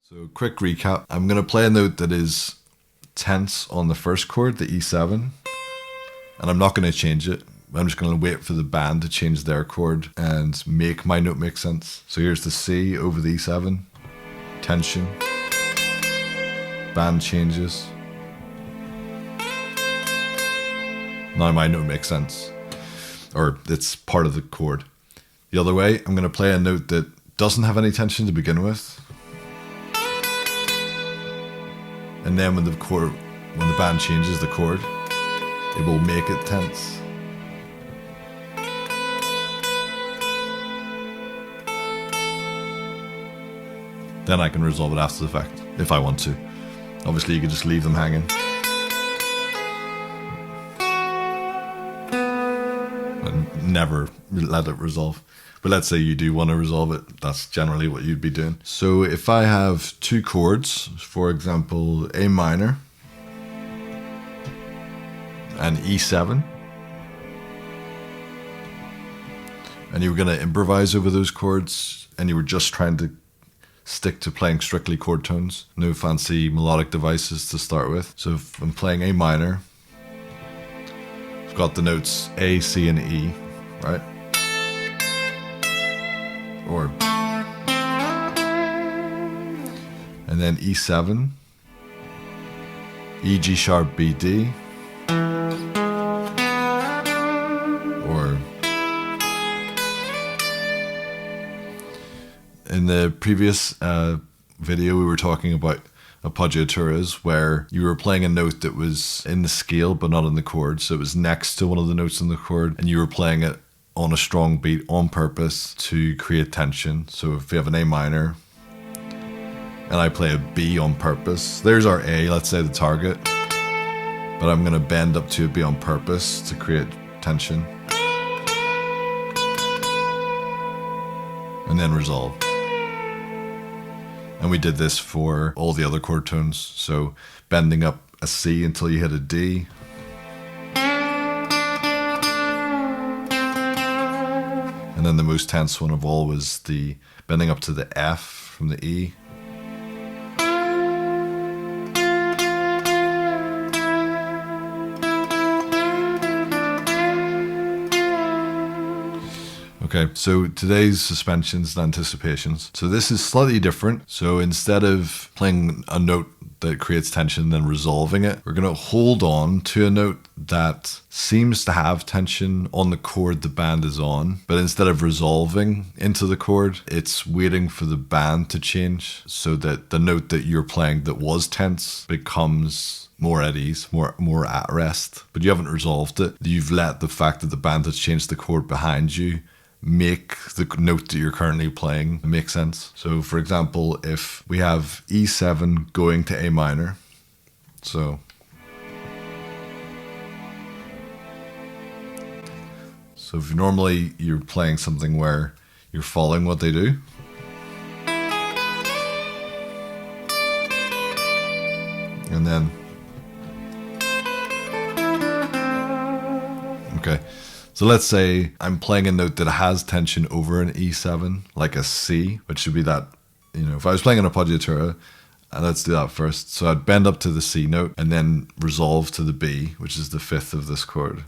So quick recap, I'm going to play a note that is tense on the first chord, the E7, and I'm not going to change it. I'm just going to wait for the band to change their chord and make my note make sense. So here's the C over the E7, tension, band changes. Now my note makes sense, or it's part of the chord. The other way, I'm going to play a note that doesn't have any tension to begin with. And then when the band changes the chord, it will make it tense. Then I can resolve it after the fact, if I want to. Obviously you could just leave them hanging. And never let it resolve. But let's say you do want to resolve it, that's generally what you'd be doing. So if I have two chords, for example, A minor and E7, and you were going to improvise over those chords, and you were just trying to stick to playing strictly chord tones, no fancy melodic devices to start with. So if I'm playing A minor, I've got the notes A, C, and E, right? Or, and then E7, E, G sharp, B, D, or in the previous video we were talking about appoggiaturas, where you were playing a note that was in the scale but not in the chord, so it was next to one of the notes in the chord, and you were playing it on a strong beat on purpose to create tension. So if you have an A minor and I play a B on purpose, there's our A, let's say the target, but I'm going to bend up to a B on purpose to create tension, and then resolve. And we did this for all the other chord tones, so bending up a C until you hit a D, and then the most tense one of all was the bending up to the F from the E. Okay, so today's suspensions and anticipations. So this is slightly different. So instead of playing a note that creates tension and then resolving it, we're going to hold on to a note that seems to have tension on the chord the band is on, but instead of resolving into the chord, it's waiting for the band to change so that the note that you're playing that was tense becomes more at ease, more at rest. But you haven't resolved it. You've let the fact that the band has changed the chord behind you make the note that you're currently playing make sense. So for example, if we have E7 going to A minor, so if normally you're playing something where you're following what they do, and then okay, so let's say I'm playing a note that has tension over an E7, like a C, which should be that, if I was playing an appoggiatura, let's do that first. So I'd bend up to the C note and then resolve to the B, which is the fifth of this chord.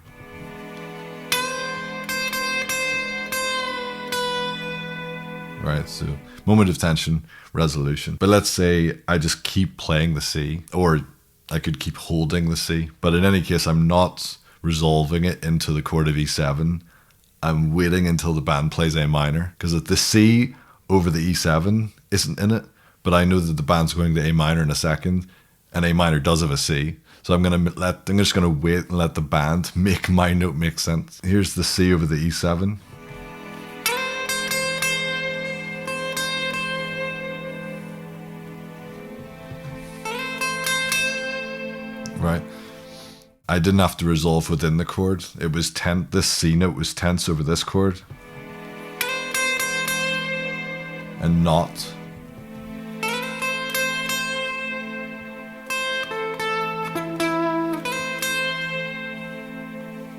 Right, so moment of tension, resolution. But let's say I just keep playing the C, or I could keep holding the C, but in any case, I'm not resolving it into the chord of E7. I'm waiting until the band plays A minor, because the C over the E7 isn't in it, but I know that the band's going to A minor in a second, and A minor does have a C. So I'm just gonna wait and let the band make my note make sense. Here's the C over the E7. Right. I didn't have to resolve within the chord. It was tense. This C note was tense over this chord, and not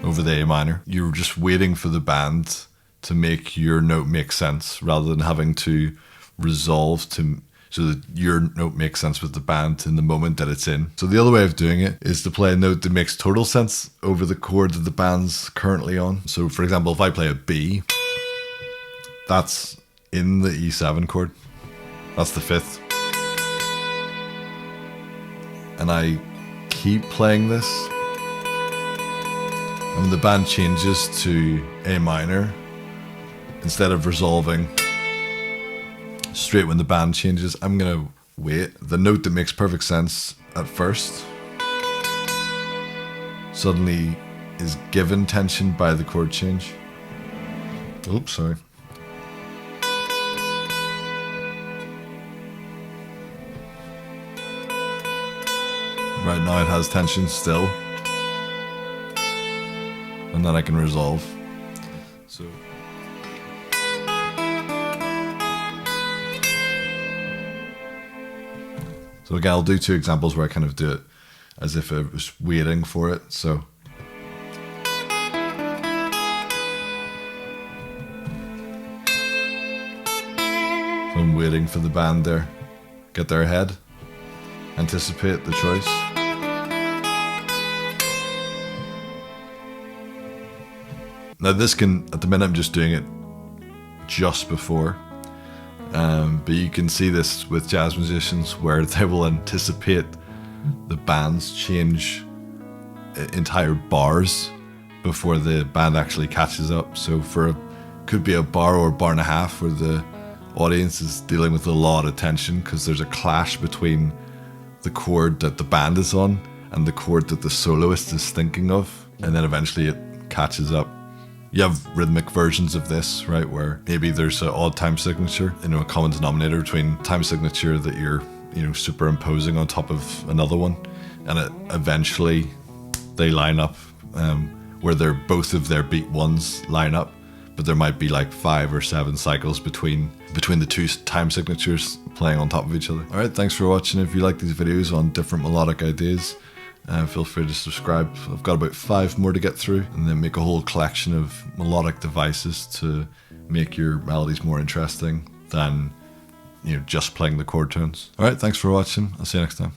over the A minor. You were just waiting for the band to make your note make sense rather than having to resolve to so that your note makes sense with the band in the moment that it's in. So the other way of doing it is to play a note that makes total sense over the chord that the band's currently on. So for example, if I play a B, that's in the E7 chord. That's the 5th. And I keep playing this. And when the band changes to A minor, instead of resolving straight when the band changes, I'm gonna wait. The note that makes perfect sense at first suddenly is given tension by the chord change. Oops, sorry. Right now it has tension still. And then I can resolve. So again, I'll do 2 examples where I kind of do it as if I was waiting for it. So I'm waiting for the band there, get their head, anticipate the choice. Now this can, at the minute I'm just doing it just before. But you can see this with jazz musicians where they will anticipate the bands change entire bars before the band actually catches up. So could be a bar or a bar and a half where the audience is dealing with a lot of tension because there's a clash between the chord that the band is on and the chord that the soloist is thinking of, and then eventually it catches up. You have rhythmic versions of this, right, where maybe there's an odd time signature, a common denominator between time signature that you're, superimposing on top of another one, and eventually they line up, where both of their beat ones line up, but there might be like 5 or 7 cycles between the 2 time signatures playing on top of each other. All right, thanks for watching. If you like these videos on different melodic ideas, feel free to subscribe. I've got about 5 more to get through, and then make a whole collection of melodic devices to make your melodies more interesting than just playing the chord tones. Alright, thanks for watching. I'll see you next time.